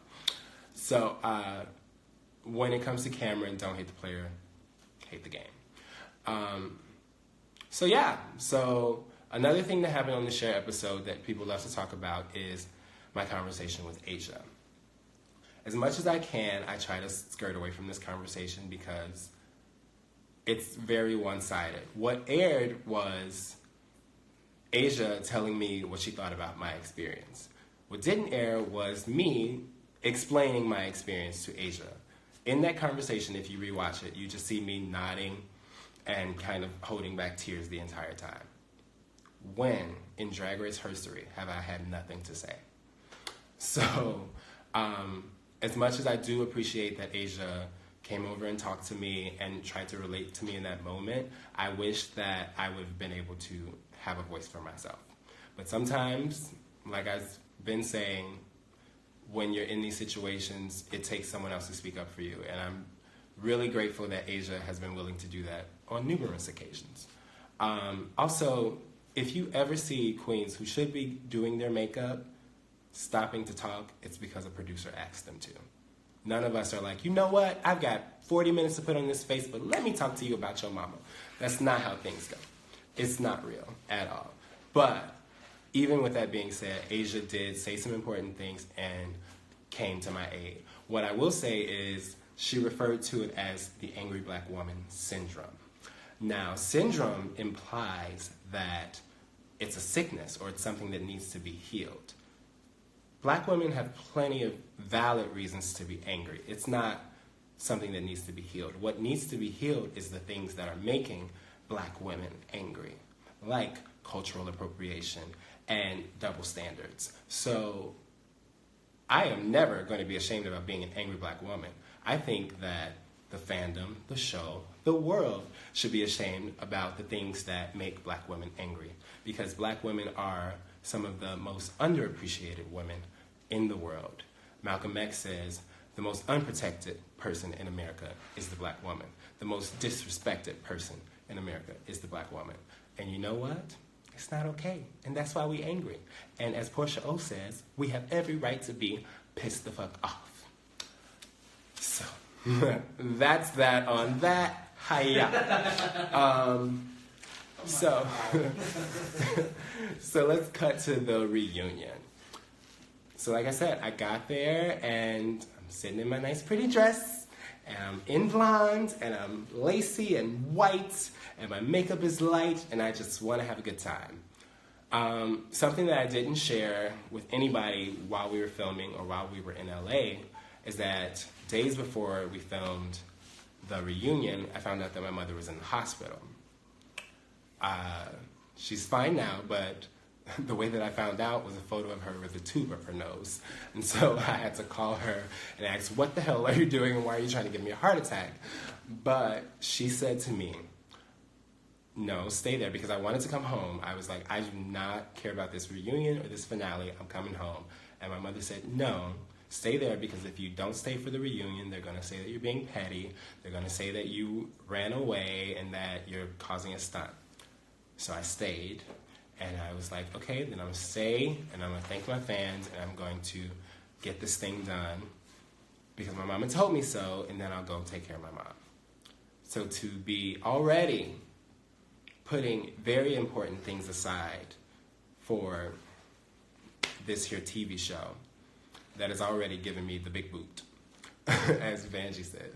So when it comes to Cameron, don't hate the player, hate the game. So another thing that happened on the Cher episode that people love to talk about is my conversation with Asia. As much as I can, I try to skirt away from this conversation because it's very one-sided. What aired was Asia telling me what she thought about my experience. What didn't air was me explaining my experience to Asia. In that conversation, if you rewatch it, you just see me nodding and kind of holding back tears the entire time. When, in Drag Race history, have I had nothing to say? So, as much as I do appreciate that Asia came over and talked to me and tried to relate to me in that moment, I wish that I would have been able to have a voice for myself. But sometimes, like I've been saying, when you're in these situations, it takes someone else to speak up for you. And I'm really grateful that Asia has been willing to do that on numerous occasions. Also, if you ever see queens who should be doing their makeup stopping to talk, it's because a producer asked them to. None of us are like, you know what, I've got 40 minutes to put on this face, but let me talk to you about your mama. That's not how things go. It's not real at all. But even with that being said, Asia did say some important things and came to my aid. What I will say is she referred to it as the angry black woman syndrome. Now, syndrome implies that it's a sickness or it's something that needs to be healed. Black women have plenty of valid reasons to be angry. It's not something that needs to be healed. What needs to be healed is the things that are making black women angry, like cultural appropriation and double standards. So I am never going to be ashamed about being an angry black woman. I think that the fandom, the show, the world should be ashamed about the things that make black women angry, because black women are some of the most underappreciated women in the world. Malcolm X says, the most unprotected person in America is the black woman. The most disrespected person in America is the black woman. And you know what? It's not okay. And that's why we're angry. And as Portia O says, we have every right to be pissed the fuck off. So, that's that on that. Hiya. So let's cut to the reunion. So like I said, I got there and I'm sitting in my nice pretty dress and I'm in blonde and I'm lacy and white and my makeup is light and I just want to have a good time. Something that I didn't share with anybody while we were filming or while we were in LA is that days before we filmed the reunion, I found out that my mother was in the hospital. She's fine now, but the way that I found out was a photo of her with a tube up her nose. And so I had to call her and ask, what the hell are you doing and why are you trying to give me a heart attack? But she said to me, no, stay there, because I wanted to come home. I was like, I do not care about this reunion or this finale. I'm coming home. And my mother said, no, stay there, because if you don't stay for the reunion, they're going to say that you're being petty. They're going to say that you ran away and that you're causing a stunt. So I stayed, and I was like, okay, then I'm going to stay, and I'm going to thank my fans, and I'm going to get this thing done because my mama told me so, and then I'll go take care of my mom. So to be already putting very important things aside for this here TV show that has already given me the big boot, as Vanjie said.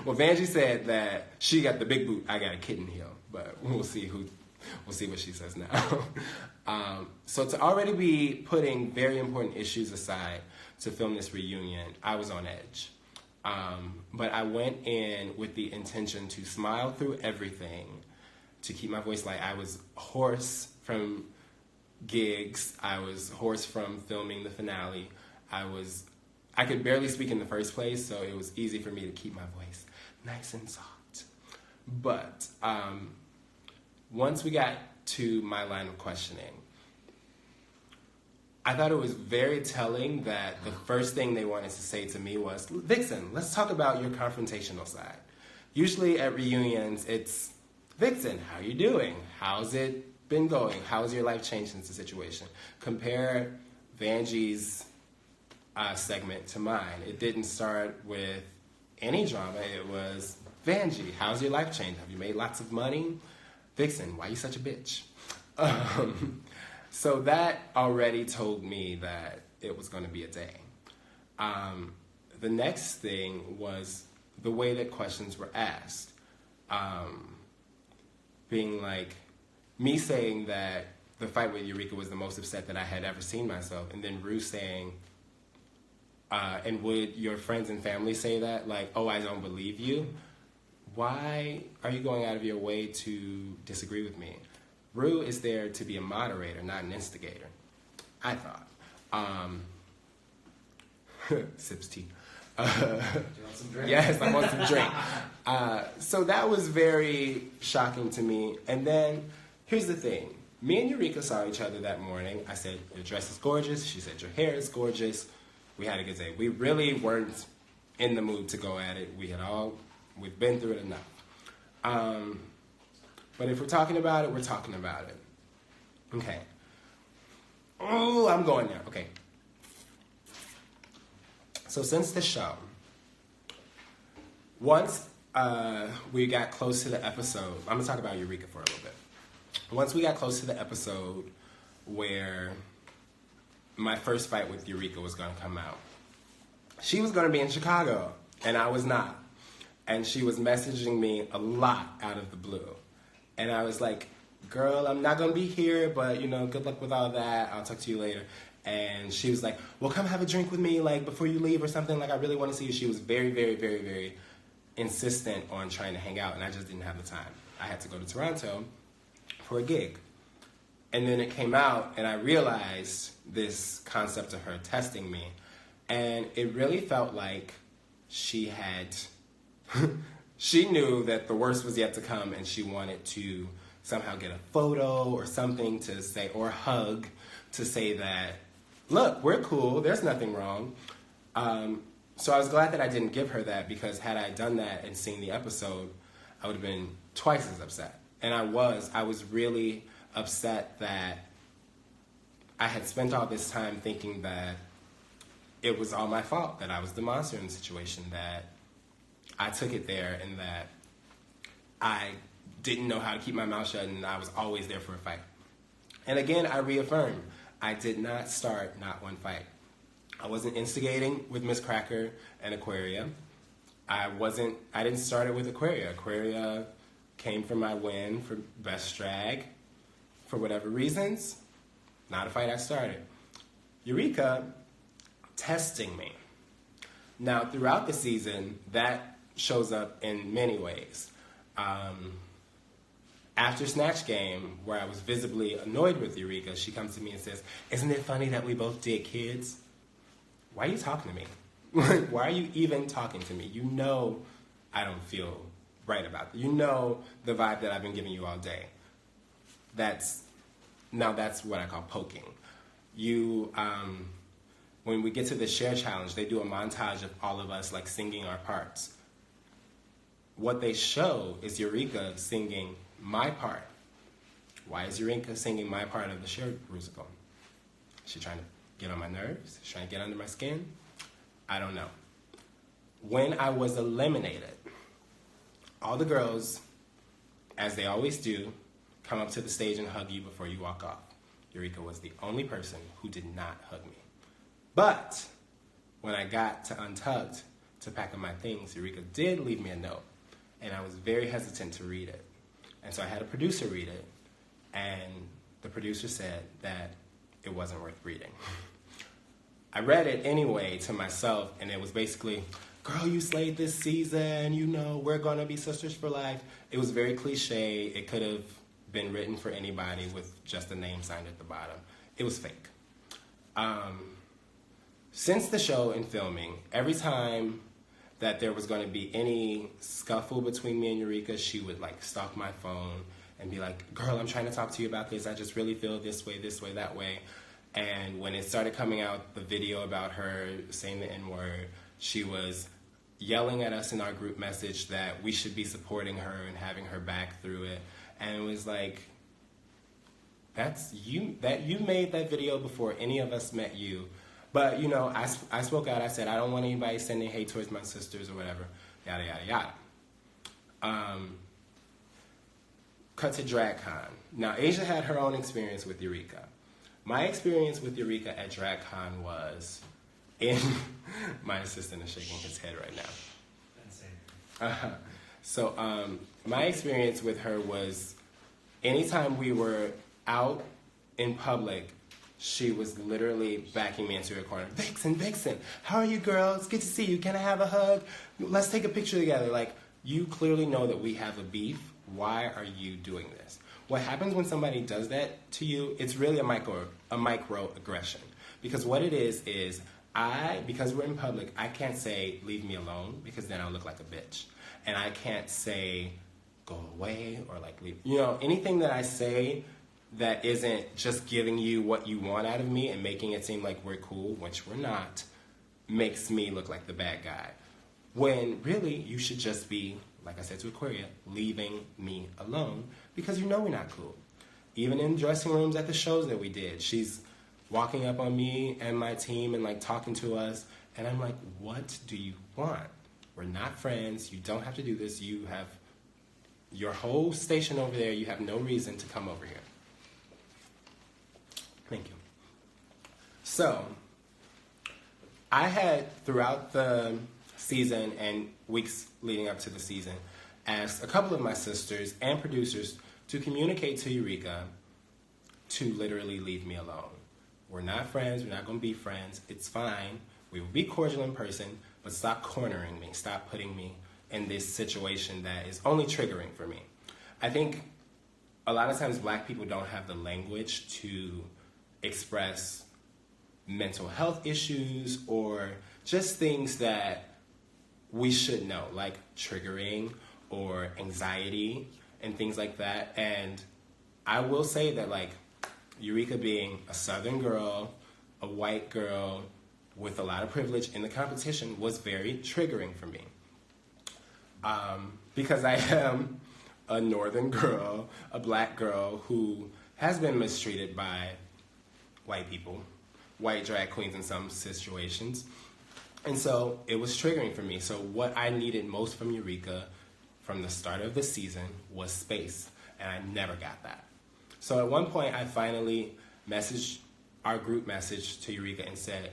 Well, Vanjie said that she got the big boot, I got a kitten heel, but we'll see what she says now. So to already be putting very important issues aside to film this reunion, I was on edge. But I went in with the intention to smile through everything, to keep my voice light. I was hoarse from gigs. I was hoarse from filming the finale. I could barely speak in the first place, so it was easy for me to keep my voice nice and soft. But once we got to my line of questioning, I thought it was very telling that the first thing they wanted to say to me was, Vixen, let's talk about your confrontational side. Usually at reunions, it's, Vixen, how you doing? How's it been going? How's your life changed since the situation? Compare Vanjie's segment to mine. It didn't start with any drama. It was, Vanjie, how's your life changed? Have you made lots of money? Vixen, why you such a bitch? So that already told me that it was going to be a day. The next thing was the way that questions were asked. Being like, me saying that the fight with Eureka was the most upset that I had ever seen myself, and then Rue saying, and would your friends and family say that? Like, oh, I don't believe you? Why are you going out of your way to disagree with me? Rue is there to be a moderator, not an instigator, I thought. Sips tea. Do you want some drink? Yes, I want some drink. So that was very shocking to me. And then, here's the thing. Me and Eureka saw each other that morning. I said, your dress is gorgeous. She said, your hair is gorgeous. We had a good day. We really weren't in the mood to go at it. We've been through it enough. But if we're talking about it, we're talking about it. Okay. Oh, I'm going there. Okay. So since the show, once we got close to the episode, I'm going to talk about Eureka for a little bit. Once we got close to the episode where my first fight with Eureka was going to come out, she was going to be in Chicago, and I was not. And she was messaging me a lot out of the blue. And I was like, girl, I'm not going to be here, but, good luck with all that. I'll talk to you later. And she was like, well, come have a drink with me, like, before you leave or something. Like, I really want to see you. She was very, very, very, very insistent on trying to hang out, and I just didn't have the time. I had to go to Toronto for a gig. And then it came out, and I realized this concept of her testing me. And it really felt like she knew that the worst was yet to come, and she wanted to somehow get a photo or something to say, or a hug to say that, look, we're cool, there's nothing wrong. So I was glad that I didn't give her that, because had I done that and seen the episode, I would have been twice as upset. And I was really upset that I had spent all this time thinking that it was all my fault, that I was the monster in the situation, that I took it there, and that I didn't know how to keep my mouth shut, and I was always there for a fight. And again, I reaffirm, I did not start not one fight. I wasn't instigating with Miss Cracker and Aquaria. I didn't start it with Aquaria. Aquaria came from my win for Best Drag. For whatever reasons, not a fight I started. Eureka testing me. Now, throughout the season, that shows up in many ways. After Snatch Game, where I was visibly annoyed with Eureka, she comes to me and says, isn't it funny that we both did kids? Why are you talking to me? Why are you even talking to me? You know I don't feel right about it. You know the vibe that I've been giving you all day. that's what I call poking. You, when we get to the share challenge, they do a montage of all of us like singing our parts. What they show is Eureka singing my part. Why is Eureka singing my part of the share musical? She trying to get on my nerves? She's trying to get under my skin? I don't know. When I was eliminated, all the girls, as they always do, come up to the stage and hug you before you walk off. Eureka was the only person who did not hug me. But when I got to Untucked to pack up my things, Eureka did leave me a note, and I was very hesitant to read it. And so I had a producer read it, and the producer said that it wasn't worth reading. I read it anyway to myself, and it was basically, girl, you slayed this season, you know, we're gonna be sisters for life. It was very cliche. It could have been written for anybody with just a name signed at the bottom. It was fake. Since the show and filming, every time that there was going to be any scuffle between me and Eureka, she would like stalk my phone and be like, girl, I'm trying to talk to you about this. I just really feel this way, that way. And when it started coming out, the video about her saying the N-word, she was yelling at us in our group message that we should be supporting her and having her back through it. And it was like, you made that video before any of us met you. But, you know, I spoke out. I said, I don't want anybody sending hate towards my sisters or whatever, yada, yada, yada. Cut to DragCon. Now, Asia had her own experience with Eureka. My experience with Eureka at DragCon was my assistant is shaking his head right now. So my experience with her was anytime we were out in public, she was literally backing me into a corner. Vixen, how are you girls? Good to see you. Can I have a hug? Let's take a picture together. Like, you clearly know that we have a beef. Why are you doing this? What happens when somebody does that to you, it's really a microaggression. Because what it is because we're in public, I can't say, leave me alone, because then I'll look like a bitch. And I can't say, go away, or like, leave. You know, anything that I say that isn't just giving you what you want out of me and making it seem like we're cool, which we're not, makes me look like the bad guy. When really, you should just be, like I said to Aquaria, leaving me alone, because you know we're not cool. Even in dressing rooms at the shows that we did, she's walking up on me and my team and like talking to us, and I'm like, what do you want? We're not friends. You don't have to do this. You have your whole station over there. You have no reason to come over here. Thank you. So, I had, throughout the season and weeks leading up to the season, asked a couple of my sisters and producers to communicate to Eureka to literally leave me alone. We're not friends. We're not going to be friends. It's fine. We will be cordial in person, but stop cornering me. Stop putting me in this situation that is only triggering for me. I think a lot of times black people don't have the language to express mental health issues or just things that we should know, like triggering or anxiety and things like that. And I will say that, like, Eureka being a Southern girl, a white girl with a lot of privilege in the competition was very triggering for me. Because I am a Northern girl, a black girl who has been mistreated by white people, white drag queens in some situations. And so it was triggering for me. So what I needed most from Eureka from the start of the season was space, and I never got that. So at one point, I finally messaged our group message to Eureka and said,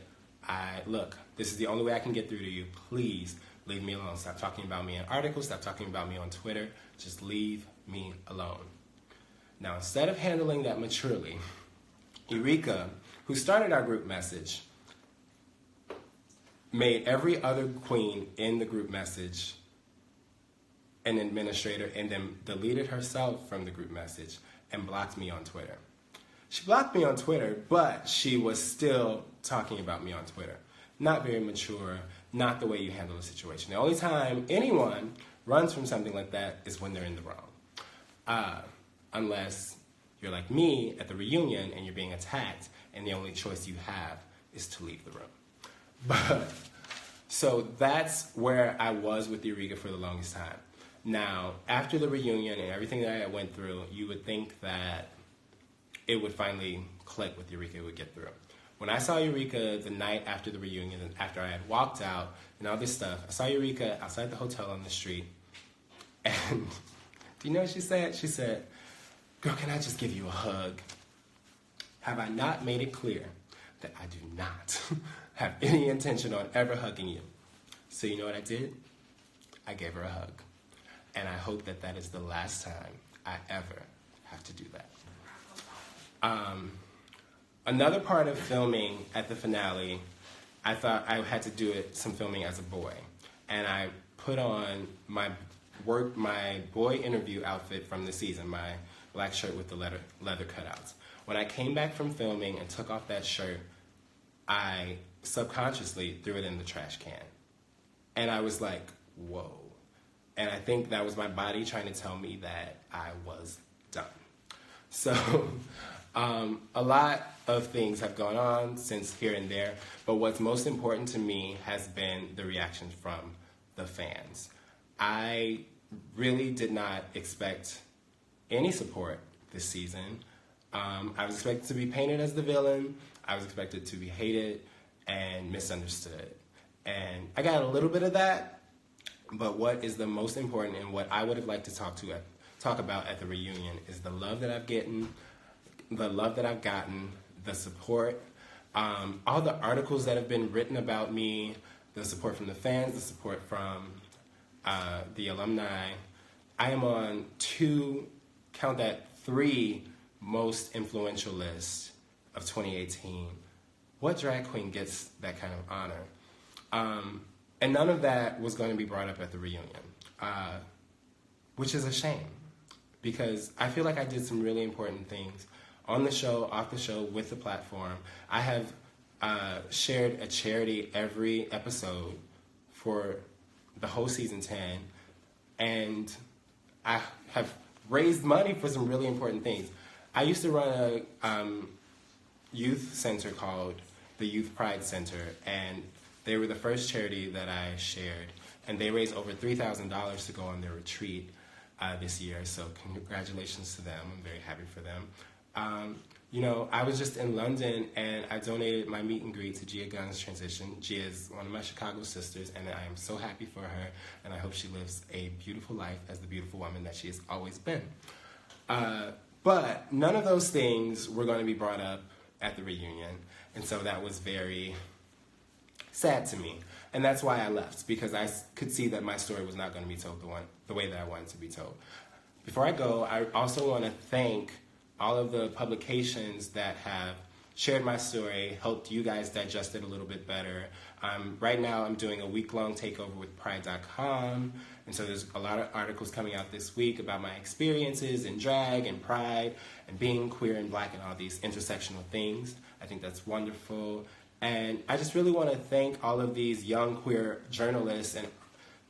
look, this is the only way I can get through to you. Please leave me alone. Stop talking about me in articles. Stop talking about me on Twitter. Just leave me alone. Now, instead of handling that maturely, Eureka, who started our group message, made every other queen in the group message an administrator and then deleted herself from the group message and blocked me on Twitter. She blocked me on Twitter, but she was still talking about me on Twitter. Not very mature, not the way you handle a situation. The only time anyone runs from something like that is when they're in the wrong. Unless you're like me at the reunion and you're being attacked, and the only choice you have is to leave the room. But so that's where I was with Eureka for the longest time. Now, after the reunion and everything that I went through, you would think that it would finally click with Eureka, it would get through. When I saw Eureka the night after the reunion, and after I had walked out and all this stuff, I saw Eureka outside the hotel on the street. And do you know what she said? She said, "Girl, can I just give you a hug? Have I not made it clear that I do not have any intention on ever hugging you?" So you know what I did? I gave her a hug. And I hope that that is the last time I ever have to do that. Another part of filming at the finale, I thought I had to do some filming as a boy. And I put on my boy interview outfit from the season, my black shirt with the leather cutouts. When I came back from filming and took off that shirt, I subconsciously threw it in the trash can. And I was like, whoa. And I think that was my body trying to tell me that I was done. So a lot of things have gone on since here and there, but what's most important to me has been the reactions from the fans. I really did not expect any support this season. I was expected to be painted as the villain. I was expected to be hated and misunderstood. And I got a little bit of that, but what is the most important and what I would have liked to talk about at the reunion is the love that I've gotten, the support, all the articles that have been written about me, the support from the fans, the support from the alumni. I am on 3 most influential lists of 2018. What drag queen gets that kind of honor? And none of that was going to be brought up at the reunion, which is a shame, because I feel like I did some really important things on the show, off the show, with the platform. I have shared a charity every episode for the whole season 10, and I have raised money for some really important things. I used to run a youth center called the Youth Pride Center, and they were the first charity that I shared, and they raised over $3,000 to go on their retreat this year, so congratulations to them. I'm very happy for them. I was just in London, and I donated my meet and greet to Gia Gunn's transition. Gia is one of my Chicago sisters, and I am so happy for her, and I hope she lives a beautiful life as the beautiful woman that she has always been. But none of those things were going to be brought up at the reunion, and so that was very sad to me. And that's why I left, because I could see that my story was not going to be told the way that I wanted to be told. Before I go, I also want to thank all of the publications that have shared my story, helped you guys digest it a little bit better. Right now, I'm doing a week-long takeover with Pride.com, and so there's a lot of articles coming out this week about my experiences in drag and Pride and being queer and black and all these intersectional things. I think that's wonderful. And I just really want to thank all of these young queer journalists and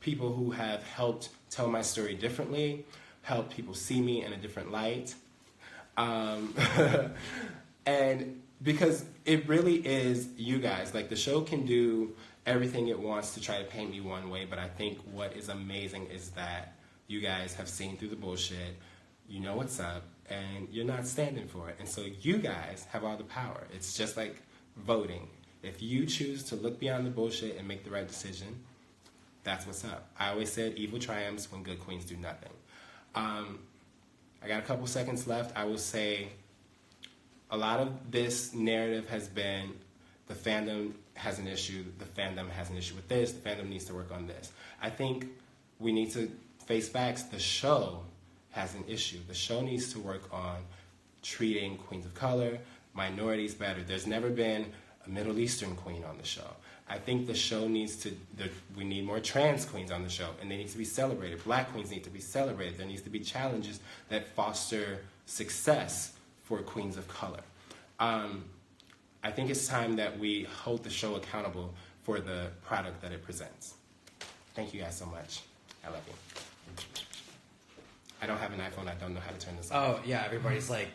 people who have helped tell my story differently, helped people see me in a different light. And because it really is you guys. Like, the show can do everything it wants to try to paint me one way, but I think what is amazing is that you guys have seen through the bullshit, you know what's up, and you're not standing for it. And so you guys have all the power. It's just like voting. If you choose to look beyond the bullshit and make the right decision, that's what's up. I always said evil triumphs when good queens do nothing. I got a couple seconds left. I will say a lot of this narrative has been the fandom has an issue, the fandom has an issue with this, the fandom needs to work on this. I think we need to face facts. The show has an issue. The show needs to work on treating queens of color, minorities better. There's never been a Middle Eastern queen on the show. I think the show we need more trans queens on the show, and they need to be celebrated. Black queens need to be celebrated. There needs to be challenges that foster success for queens of color. I think it's time that we hold the show accountable for the product that it presents. Thank you guys so much. I love you. I don't have an iPhone. I don't know how to turn this off. Oh, yeah, everybody's like